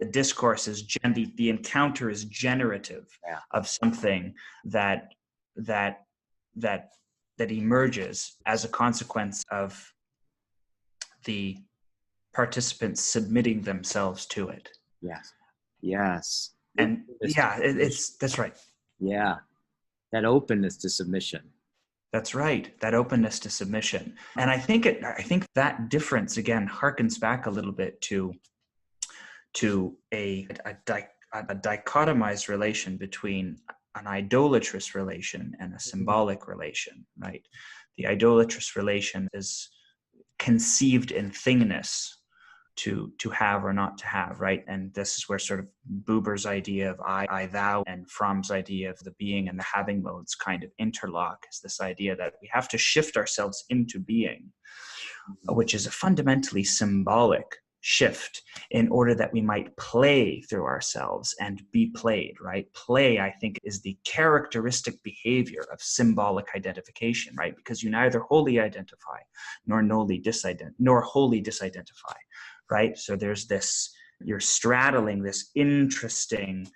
The discourse is the encounter is generative of something that emerges as a consequence of the participants submitting themselves to it. Yes. Yes. And that's right. Yeah. That openness to submission. That's right. That openness to submission. And I think that difference again harkens back a little bit to a dichotomized relation between an idolatrous relation and a symbolic relation, right? The idolatrous relation is conceived in thingness, to have or not to have, right? And this is where sort of Buber's idea of I, thou, and Fromm's idea of the being and the having modes kind of interlock, is this idea that we have to shift ourselves into being, which is a fundamentally symbolic shift, in order that we might play through ourselves and be played, right? Play, I think, is the characteristic behavior of symbolic identification, right? Because you neither wholly identify nor wholly disidentify, right? So there's this, you're straddling this interesting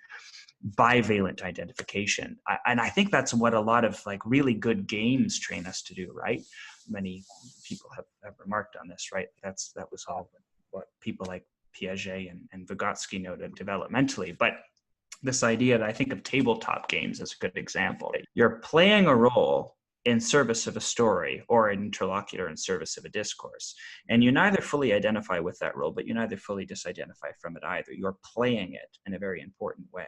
bivalent identification. And I think that's what a lot of like really good games train us to do, right? Many people have remarked on this, right? That was all what people like Piaget and Vygotsky noted developmentally. But this idea that I think of tabletop games as a good example. You're playing a role in service of a story, or an interlocutor in service of a discourse. And you neither fully identify with that role, but you neither fully disidentify from it either. You're playing it in a very important way.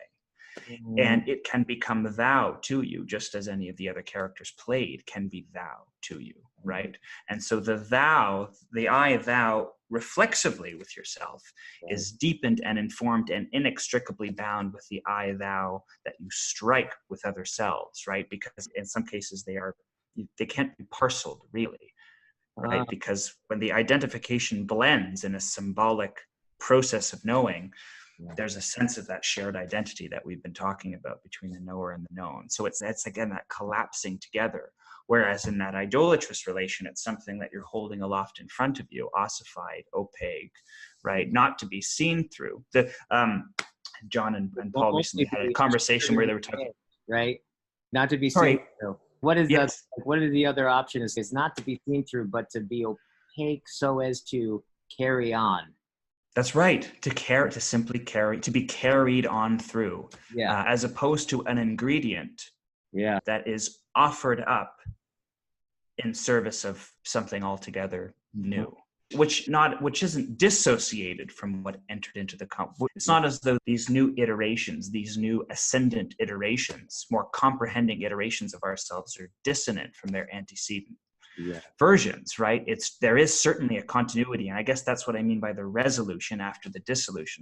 And it can become thou to you, just as any of the other characters played can be thou to you, right? And so the I, thou, reflexively with yourself is deepened and informed and inextricably bound with the I, thou that you strike with other selves, right? Because in some cases they can't be parceled, really, right? Because when the identification blends in a symbolic process of knowing, there's a sense of that shared identity that we've been talking about between the knower and the known. So it's again that collapsing together. Whereas in that idolatrous relation, it's something that you're holding aloft in front of you, ossified, opaque, right? Not to be seen through. John and Paul recently had a conversation where they were talking, right? Not to be seen through. What is the other option? Is not to be seen through, but to be opaque so as to carry on. That's right. To simply carry, to be carried on through, as opposed to an ingredient that is offered up in service of something altogether new, which isn't dissociated from what entered into the It's not as though these new iterations, these new ascendant iterations, more comprehending iterations of ourselves are dissonant from their antecedent versions, right? There is certainly a continuity, and I guess that's what I mean by the resolution after the dissolution.